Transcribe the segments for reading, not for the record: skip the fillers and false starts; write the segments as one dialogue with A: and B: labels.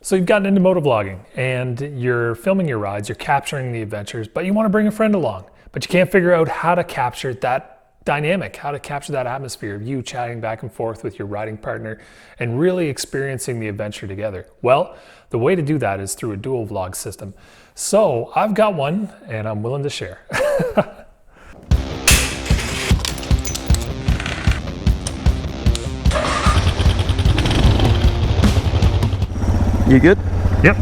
A: So you've gotten into motovlogging and you're filming your rides, you're capturing the adventures, but you want to bring a friend along, but you can't figure out how to capture that dynamic, how to capture that atmosphere of you chatting back and forth with your riding partner and really experiencing the adventure together. Well, the way to do that is through a dual vlog system. So I've got one and I'm willing to share.
B: You good?
A: Yep.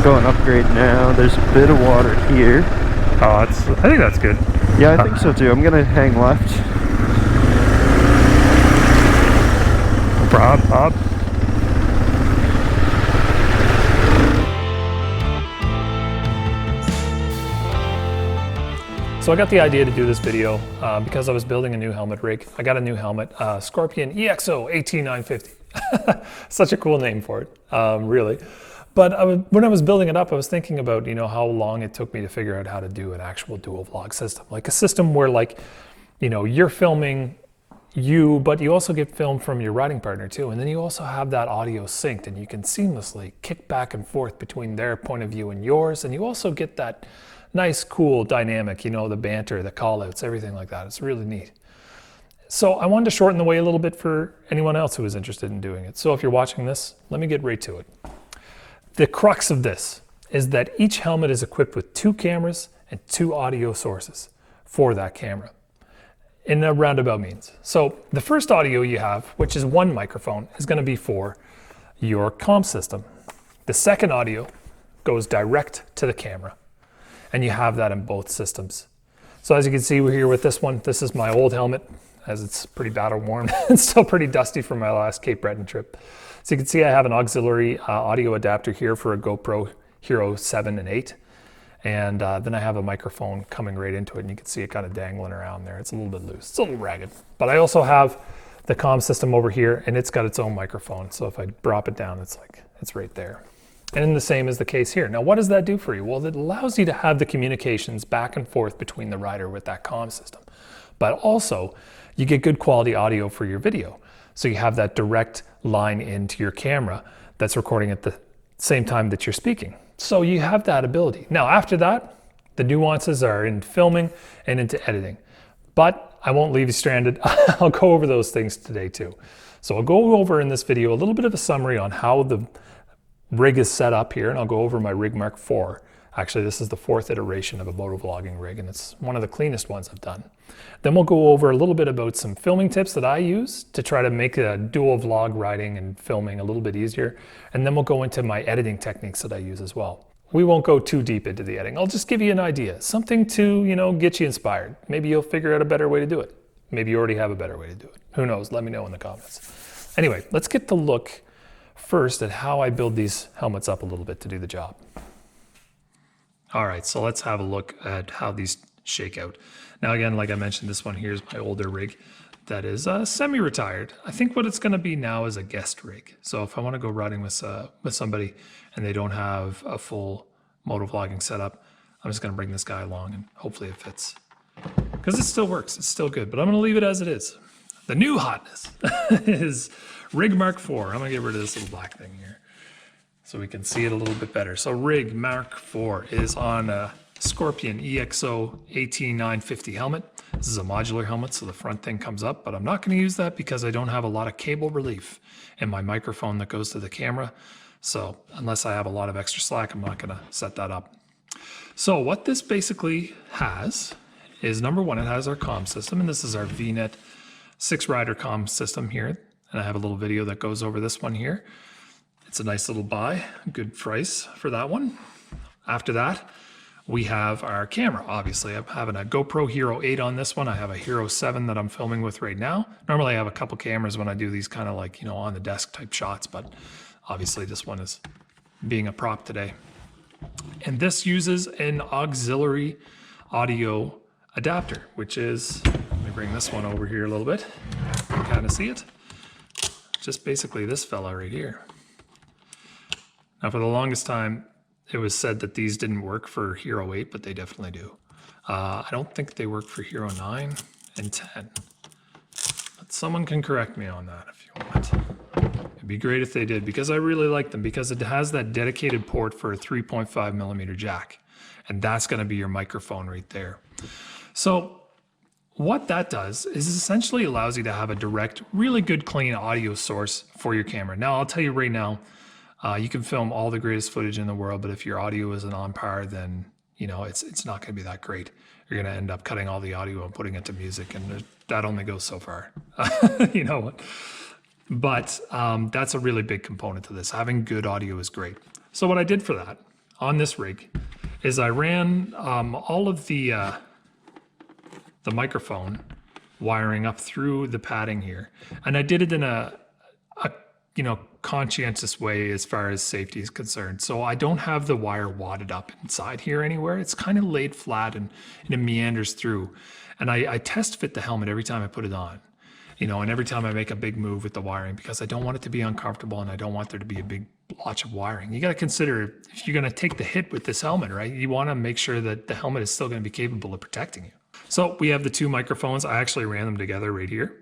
B: Going upgrade now. There's a bit of water here.
A: Oh, I think that's good.
B: Yeah, I think so too. I'm gonna hang left.
A: No problem, Bob. So I got the idea to do this video because I was building a new helmet rig. I got a new helmet, Scorpion EXO 18950. Such a cool name for it, really. But when I was building it up, I was thinking about, how long it took me to figure out how to do an actual dual vlog system. Like a system where you're filming you, but you also get film from your riding partner too. And then you also have that audio synced and you can seamlessly kick back and forth between their point of view and yours. And you also get that nice, cool dynamic, the banter, the call outs, everything like that. It's really neat. So I wanted to shorten the way a little bit for anyone else who is interested in doing it. So if you're watching this, let me get right to it. The crux of this is that each helmet is equipped with 2 cameras and 2 audio sources for that camera in a roundabout means. So the first audio you have, which is 1 microphone, is going to be for your comm system. The second audio goes direct to the camera. And you have that in both systems. So as you can see, we're here with this one. This is my old helmet, as it's pretty battle worn. It's still pretty dusty from my last Cape Breton trip. So you can see I have an auxiliary audio adapter here for a GoPro Hero 7 and 8. And then I have a microphone coming right into it, and you can see it kind of dangling around there. It's a little bit loose, it's a little ragged. But I also have the comm system over here, and it's got its own microphone. So if I drop it down, it's right there. And the same is the case here. Now, what does that do for you? Well, it allows you to have the communications back and forth between the rider with that comm system. But also, you get good quality audio for your video. So you have that direct line into your camera that's recording at the same time that you're speaking. So you have that ability. Now, after that, the nuances are in filming and into editing. But I won't leave you stranded. I'll go over those things today too. So I'll go over in this video a little bit of a summary on how the rig is set up here, and I'll go over my rig Mark IV. Actually, this is the 4th iteration of a motovlogging rig, and it's one of the cleanest ones I've done. Then we'll go over a little bit about some filming tips that I use to try to make a dual vlog riding and filming a little bit easier. And then we'll go into my editing techniques that I use as well. We won't go too deep into the editing. I'll just give you an idea, something to, get you inspired. Maybe you'll figure out a better way to do it. Maybe you already have a better way to do it. Who knows? Let me know in the comments. Anyway, let's get to look first at how I build these helmets up a little bit to do the job. All right, so let's have a look at how these shake out. Now again, like I mentioned, this one here is my older rig that is semi-retired. I think what it's gonna be now is a guest rig. So if I wanna go riding with somebody and they don't have a full motovlogging setup, I'm just gonna bring this guy along and hopefully it fits. Because it still works, it's still good, but I'm gonna leave it as it is. The new hotness is Rig Mark IV. I'm gonna get rid of this little black thing here so we can see it a little bit better. So Rig Mark IV is on a Scorpion EXO 18950 helmet. This is a modular helmet, so the front thing comes up, but I'm not gonna use that because I don't have a lot of cable relief in my microphone that goes to the camera. So unless I have a lot of extra slack, I'm not gonna set that up. So what this basically has is, number one, it has our comm system, and this is our Vnet 6-rider comm system here. And I have a little video that goes over this one here. It's a nice little buy, good price for that one. After that, we have our camera. Obviously, I'm having a GoPro Hero 8 on this one. I have a Hero 7 that I'm filming with right now. Normally I have a couple cameras when I do these kind of on the desk type shots, but obviously this one is being a prop today. And this uses an auxiliary audio adapter, which is, let me bring this one over here a little bit. You can kind of see it. Just basically this fella right here. Now for the longest time, it was said that these didn't work for Hero 8, but they definitely do. I don't think they work for Hero 9 and 10. Someone can correct me on that if you want. It'd be great if they did, because I really like them, because it has that dedicated port for a 3.5 millimeter jack. And that's going to be your microphone right there. So what that does is essentially allows you to have a direct, really good, clean audio source for your camera. Now, I'll tell you right now, you can film all the greatest footage in the world, but if your audio isn't on par, then you know it's not going to be that great. You're going to end up cutting all the audio and putting it to music, and that only goes so far. You know what? But that's a really big component to this. Having good audio is great. So what I did for that on this rig is I ran all of the microphone wiring up through the padding here, and I did it in a conscientious way as far as safety is concerned. So I don't have the wire wadded up inside here anywhere. It's kind of laid flat and it meanders through. And I test fit the helmet every time I put it on, you know, and every time I make a big move with the wiring, because I don't want it to be uncomfortable and I don't want there to be a big blotch of wiring. You got to consider, if you're going to take the hit with this helmet, right, you want to make sure that the helmet is still going to be capable of protecting you. So we have the two microphones. I actually ran them together right here.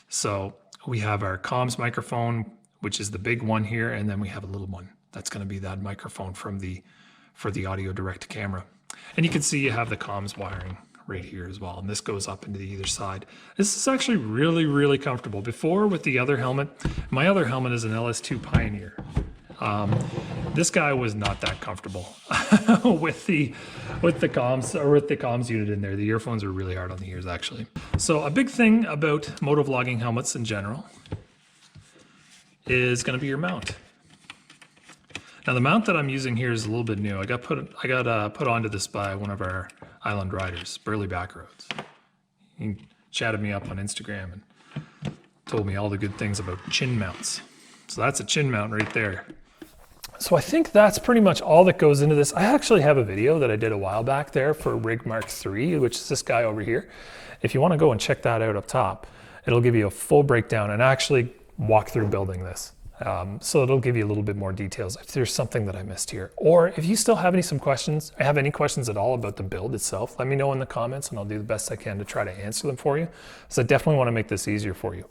A: So we have our comms microphone, which is the big one here, and then we have a little one. That's going to be that microphone for the audio direct to camera. And you can see you have the comms wiring right here as well, and this goes up into either side. This is actually really, really comfortable. Before, with the other helmet, my other helmet is an LS2 Pioneer. This guy was not that comfortable with the comms unit in there. The earphones are really hard on the ears, actually. So a big thing about motovlogging helmets in general is going to be your mount. Now the mount that I'm using here is a little bit new. I got put onto this by one of our island riders, Burley Backroads. He chatted me up on Instagram and told me all the good things about chin mounts. So that's a chin mount right there. So I think that's pretty much all that goes into this. I actually have a video that I did a while back there for Rig Mark III, which is this guy over here. If you want to go and check that out up top, it'll give you a full breakdown and actually walk through building this. So it'll give you a little bit more details if there's something that I missed here. Or if you still have any questions at all about the build itself, let me know in the comments and I'll do the best I can to try to answer them for you. So I definitely want to make this easier for you.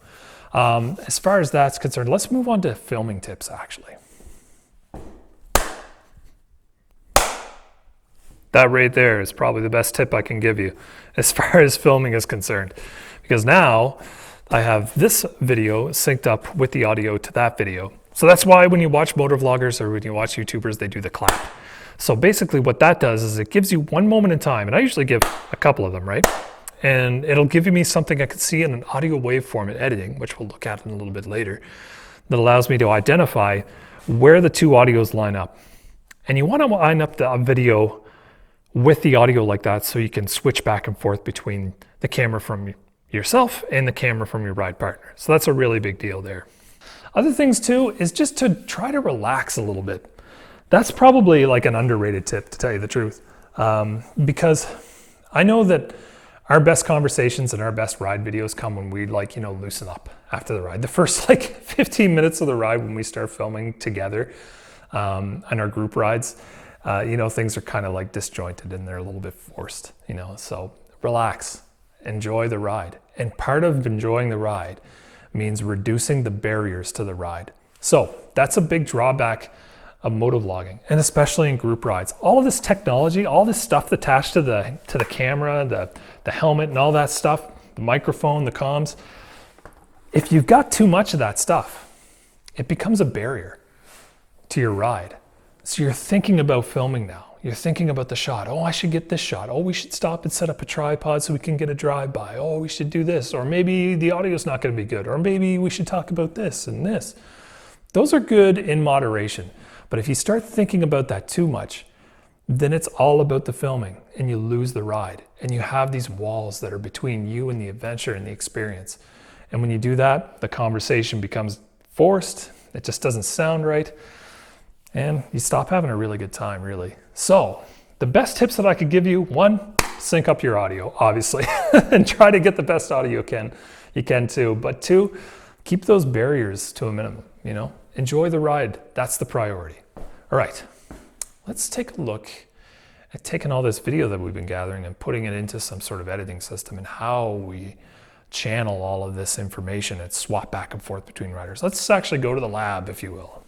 A: As far as that's concerned, let's move on to filming tips actually. That right there is probably the best tip I can give you as far as filming is concerned. Because now I have this video synced up with the audio to that video. So that's why when you watch motovloggers or when you watch YouTubers, they do the clap. So basically what that does is it gives you one moment in time, and I usually give a couple of them, right? And it'll give me something I can see in an audio waveform in editing, which we'll look at in a little bit later, that allows me to identify where the two audios line up. And you want to line up the video with the audio like that so you can switch back and forth between the camera from yourself and the camera from your ride partner. So that's a really big deal there. Other things too is just to try to relax a little bit. That's probably like an underrated tip, to tell you the truth, because I know that our best conversations and our best ride videos come when we loosen up after the ride. The first 15 minutes of the ride when we start filming together on our group rides, things are kind of disjointed and they're a little bit forced, so relax, enjoy the ride. And part of enjoying the ride means reducing the barriers to the ride. So that's a big drawback of motovlogging, and especially in group rides. All of this technology, all this stuff attached to the camera, the helmet and all that stuff, the microphone, the comms, if you've got too much of that stuff, it becomes a barrier to your ride. So you're thinking about filming now. You're thinking about the shot. Oh, I should get this shot. Oh, we should stop and set up a tripod so we can get a drive-by. Oh, we should do this. Or maybe the audio's not going to be good. Or maybe we should talk about this and this. Those are good in moderation. But if you start thinking about that too much, then it's all about the filming and you lose the ride. And you have these walls that are between you and the adventure and the experience. And when you do that, the conversation becomes forced. It just doesn't sound right. And you stop having a really good time, really. So the best tips that I could give you, one, sync up your audio, obviously, and try to get the best audio you can too. But two, keep those barriers to a minimum, Enjoy the ride. That's the priority. All right, let's take a look at taking all this video that we've been gathering and putting it into some sort of editing system and how we channel all of this information and swap back and forth between riders. Let's actually go to the lab, if you will.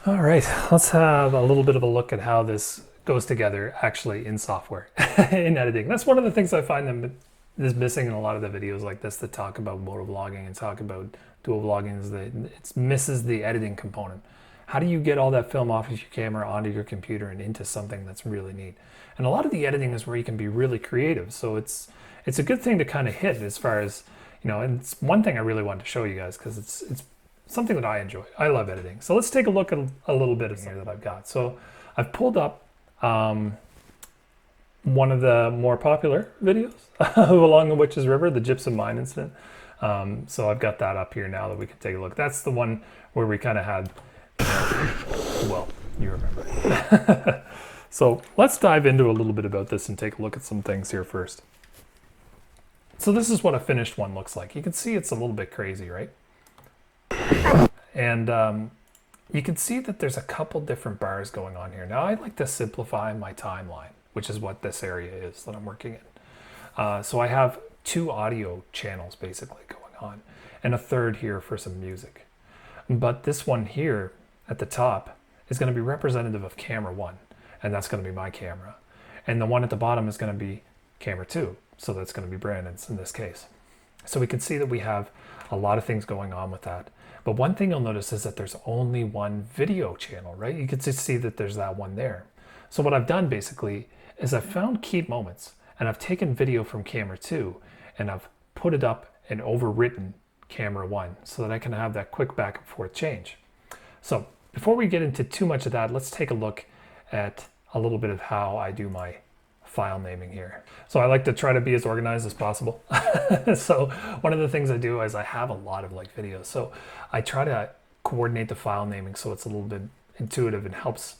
A: All right, let's have a little bit of a look at how this goes together actually in software, in editing. That's one of the things I find that is missing in a lot of the videos like this that talk about motovlogging and talk about dual vlogging, is that it misses the editing component. How do you get all that film off of your camera onto your computer and into something that's really neat? And a lot of the editing is where you can be really creative. So it's a good thing to kind of hit as far as, you know, and it's one thing I really wanted to show you guys because it's something that I enjoy. I love editing. So let's take a look at a little bit of here that I've got. So I've pulled up one of the more popular videos along the Witches River, the Gypsum mine incident. So I've got that up here now that we can take a look. That's the one where we kind of had, well, you remember. So let's dive into a little bit about this and take a look at some things here first. So this is what a finished one looks like. You can see it's a little bit crazy, right? And you can see that there's a couple different bars going on here. Now I like to simplify my timeline, which is what this area is that I'm working in. So I have 2 audio channels basically going on and a third here for some music. But this one here at the top is going to be representative of camera 1, and that's going to be my camera. And the one at the bottom is going to be camera 2, so that's going to be Brandon's in this case. So we can see that we have a lot of things going on with that. But one thing you'll notice is that there's only one video channel, right? You can just see that there's that one there. So what I've done basically is I've found key moments, and I've taken video from camera 2 and I've put it up and overwritten camera 1 so that I can have that quick back and forth change. So before we get into too much of that, let's take a look at a little bit of how I do my file naming here. So I like to try to be as organized as possible. So one of the things I do is I have a lot of like videos. So I try to coordinate the file naming so it's a little bit intuitive and helps,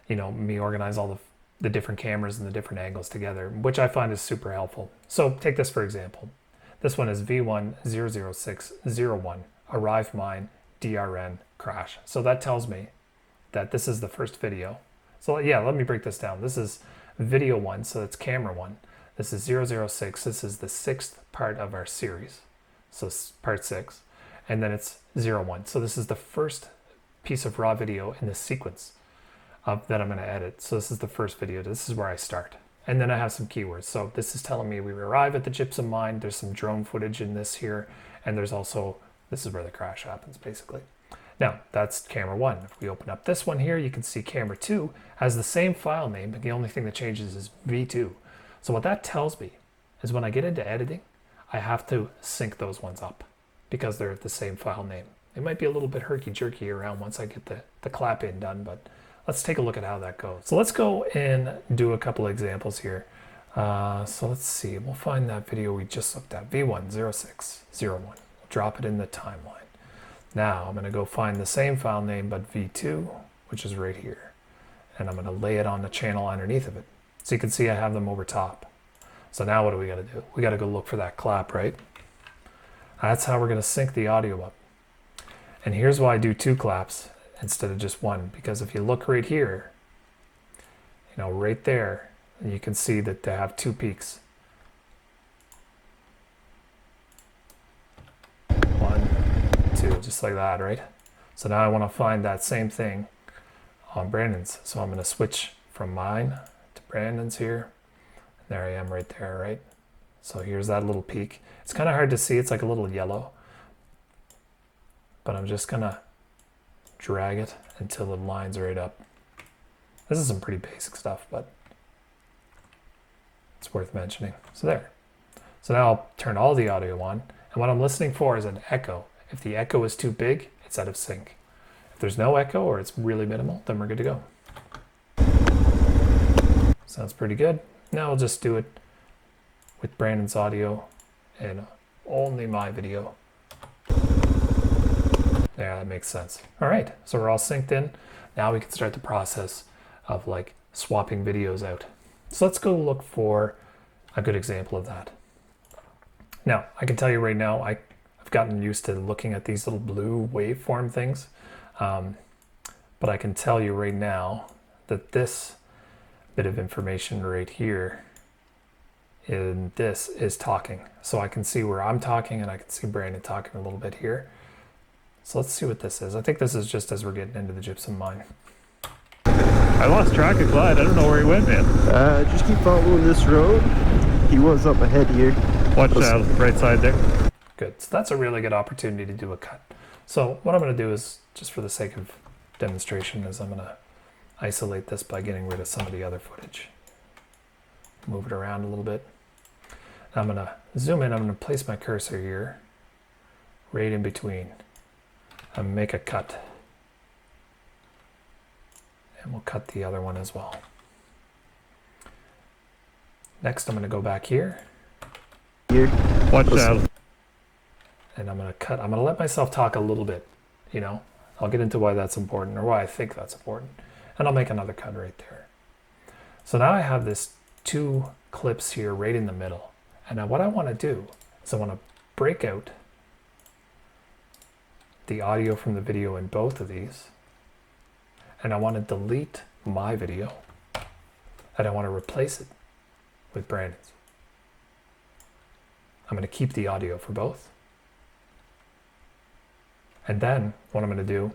A: you know, me organize all the different cameras and the different angles together, which I find is super helpful. So take this for example. This one is V1-00601, arrived mine, DRN, crash. So that tells me that this is the first video. So yeah, let me break this down. This is video 1, so that's camera 1. This is 006. This is the 6th part of our series. So part 6. And then it's 01. So this is the first piece of raw video in the sequence that I'm going to edit. So this is the first video. This is where I start. And then I have some keywords. So this is telling me we arrive at the gypsum mine. There's some drone footage in this here. And there's also, this is where the crash happens basically. Now that's camera 1. If we open up this one here, you can see camera 2 has the same file name, but the only thing that changes is V2. So what that tells me is when I get into editing, I have to sync those ones up because they're the same file name. It might be a little bit herky-jerky around once I get the clap in done, but let's take a look at how that goes. So let's go and do a couple examples here. So let's see, we'll find that video we just looked at, V1-0601. We'll drop it in the timeline. Now I'm going to go find the same file name, but V2, which is right here. And I'm going to lay it on the channel underneath of it. So you can see I have them over top. So now what do we got to do? We got to go look for that clap, right? That's how we're going to sync the audio up. And here's why I do 2 claps instead of just 1. Because if you look right here, you know, right there, you can see that they have 2 peaks. 1, 2, just like that, right? So now I want to find that same thing on Brandon's. So I'm going to switch from mine to Brandon's here. There I am right there, right? So here's that little peak. It's kind of hard to see. It's like a little yellow. But I'm just going to drag it until the line's right up. This is some pretty basic stuff, but it's worth mentioning. So there. So now I'll turn all the audio on. And what I'm listening for is an echo. If the echo is too big, it's out of sync. If there's no echo or it's really minimal, then we're good to go. Sounds pretty good. Now I'll just do it with Brandon's audio and only my video. Yeah, that makes sense. All right, so we're all synced in. Now we can start the process of like swapping videos out. So let's go look for a good example of that. Now, I can tell you right now, I've gotten used to looking at these little blue waveform things. But I can tell you right now that this bit of information right here in this is talking. So I can see where I'm talking and I can see Brandon talking a little bit here. So let's see what this is. I think this is just as we're getting into the gypsum mine.
B: I lost track of Clyde. I don't know where he went, man. Just keep following this road. He was up ahead here.
A: Watch right side there. Good. So that's a really good opportunity to do a cut. So what I'm going to do is, just for the sake of demonstration, is I'm going to isolate this by getting rid of some of the other footage. Move it around a little bit. I'm going to zoom in. I'm going to place my cursor here, right in between, and make a cut. And we'll cut the other one as well. Next, I'm going to go back here.
B: Watch out.
A: And I'm going to cut. I'm going to let myself talk a little bit, you know. I'll get into why that's important, or why I think that's important. And I'll make another cut right there. So now I have this 2 clips here right in the middle. And now what I want to do is I want to break out the audio from the video in both of these. And I want to delete my video. And I want to replace it with Brandon's. I'm going to keep the audio for both. And then what I'm going to do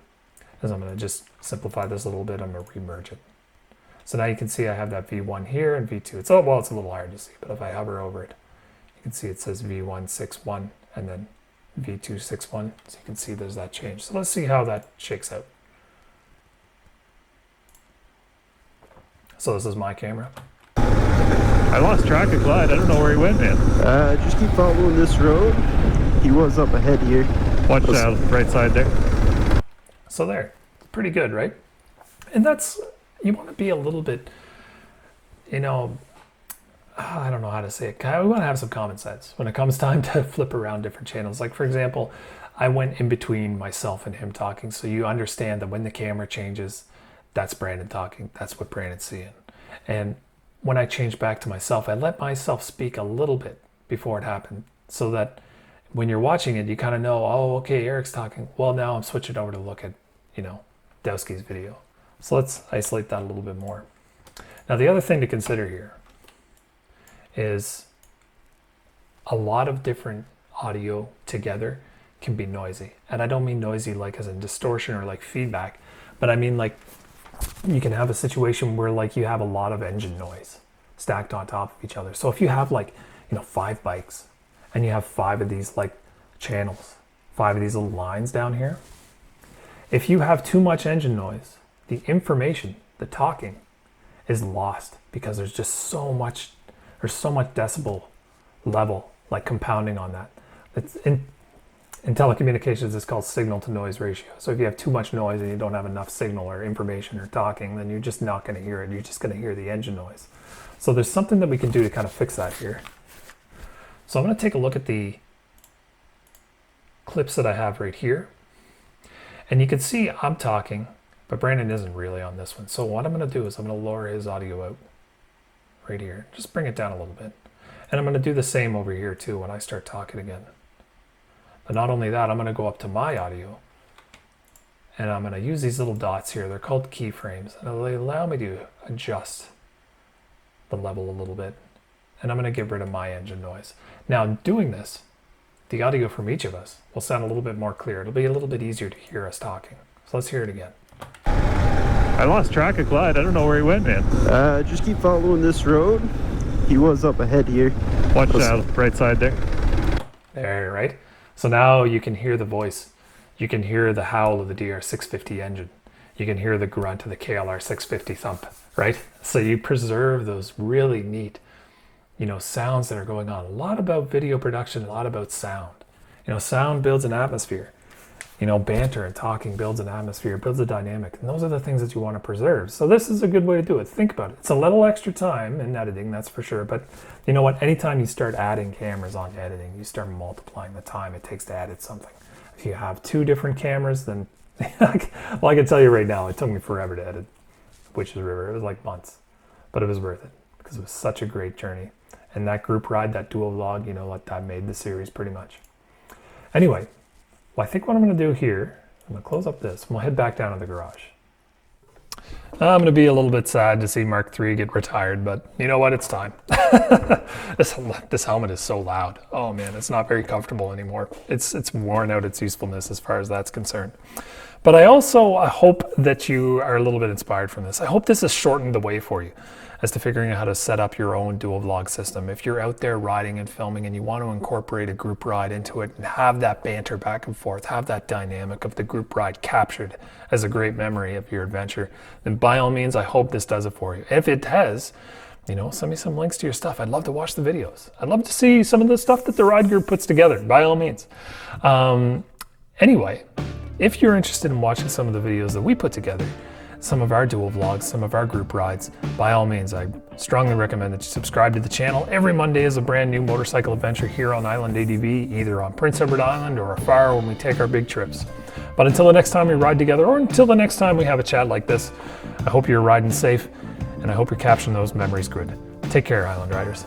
A: is I'm going to just simplify this a little bit. I'm going to remerge it. So now you can see I have that V1 here and V2. It's a little hard to see, but if I hover over it, you can see it says V161 and then V261. So you can see there's that change. So let's see how that shakes out. So this is my camera.
B: I lost track of Clyde. I don't know where he went, man. Just keep following this road. He was up ahead here.
A: Watch right side there. So there, pretty good, right? And that's, you want to be a little bit, you know, I don't know how to say it. We want to have some common sense when it comes time to flip around different channels. Like for example, I went in between myself and him talking. So you understand that when the camera changes, that's Brandon talking. That's what Brandon's seeing. And when I changed back to myself, I let myself speak a little bit before it happened so that when you're watching it, you kind of know, oh, okay, Eric's talking. Well, now I'm switching over to look at, you know, Dowski's video. So let's isolate that a little bit more. Now, the other thing to consider here is a lot of different audio together can be noisy. And I don't mean noisy like as in distortion or like feedback, but I mean like you can have a situation where like you have a lot of engine noise stacked on top of each other. So if you have like, you know, 5 bikes and you have 5 of these like channels, 5 of these little lines down here, if you have too much engine noise, the information, the talking is lost because there's just so much decibel level like compounding on that. It's in telecommunications, it's called signal to noise ratio. So if you have too much noise and you don't have enough signal or information or talking, then you're just not going to hear it. You're just going to hear the engine noise. So there's something that we can do to kind of fix that here. So I'm going to take a look at the clips that I have right here. And you can see I'm talking, but Brandon isn't really on this one. So what I'm going to do is I'm going to lower his audio out right here. Just bring it down a little bit. And I'm going to do the same over here too when I start talking again. But not only that, I'm going to go up to my audio and I'm going to use these little dots here. They're called keyframes, and they allow me to adjust the level a little bit. And I'm going to get rid of my engine noise. Now, doing this, the audio from each of us will sound a little bit more clear. It'll be a little bit easier to hear us talking. So let's hear it again.
B: I lost track of Clyde. I don't know where he went, man. Just keep following this road. He was up ahead here.
A: Watch right side there. There, right? So now you can hear the voice. You can hear the howl of the DR650 engine. You can hear the grunt of the KLR 650 thump, right? So you preserve those really neat, you know, sounds that are going on. A lot about video production, a lot about sound. You know, sound builds an atmosphere. You know, banter and talking builds an atmosphere, builds a dynamic. And those are the things that you want to preserve. So this is a good way to do it. Think about it. It's a little extra time in editing, that's for sure. But you know what? Anytime you start adding cameras onto editing, you start multiplying the time it takes to edit something. If you have 2 different cameras, then, well, I can tell you right now, it took me forever to edit Witches River. It was like months, but it was worth it because it was such a great journey. And that group ride, that dual vlog, you know, like that made the series pretty much. Anyway, well, I think what I'm going to do here, I'm going to close up this, and we'll head back down to the garage. I'm going to be a little bit sad to see Mark III get retired, but you know what? It's time. This helmet is so loud. Oh man, it's not very comfortable anymore. It's worn out its usefulness as far as that's concerned. But I hope that you are a little bit inspired from this. I hope this has shortened the way for you as to figuring out how to set up your own dual vlog system. If you're out there riding and filming and you want to incorporate a group ride into it and have that banter back and forth, have that dynamic of the group ride captured as a great memory of your adventure, then by all means, I hope this does it for you. If it has, you know, send me some links to your stuff. I'd love to watch the videos. I'd love to see some of the stuff that the ride group puts together, by all means. Anyway, if you're interested in watching some of the videos that we put together, some of our dual vlogs, some of our group rides, by all means, I strongly recommend that you subscribe to the channel. Every Monday is a brand new motorcycle adventure here on Island ADV, either on Prince Edward Island or afar when we take our big trips. But until the next time we ride together, or until the next time we have a chat like this, I hope you're riding safe, and I hope you're capturing those memories good. Take care, Island Riders.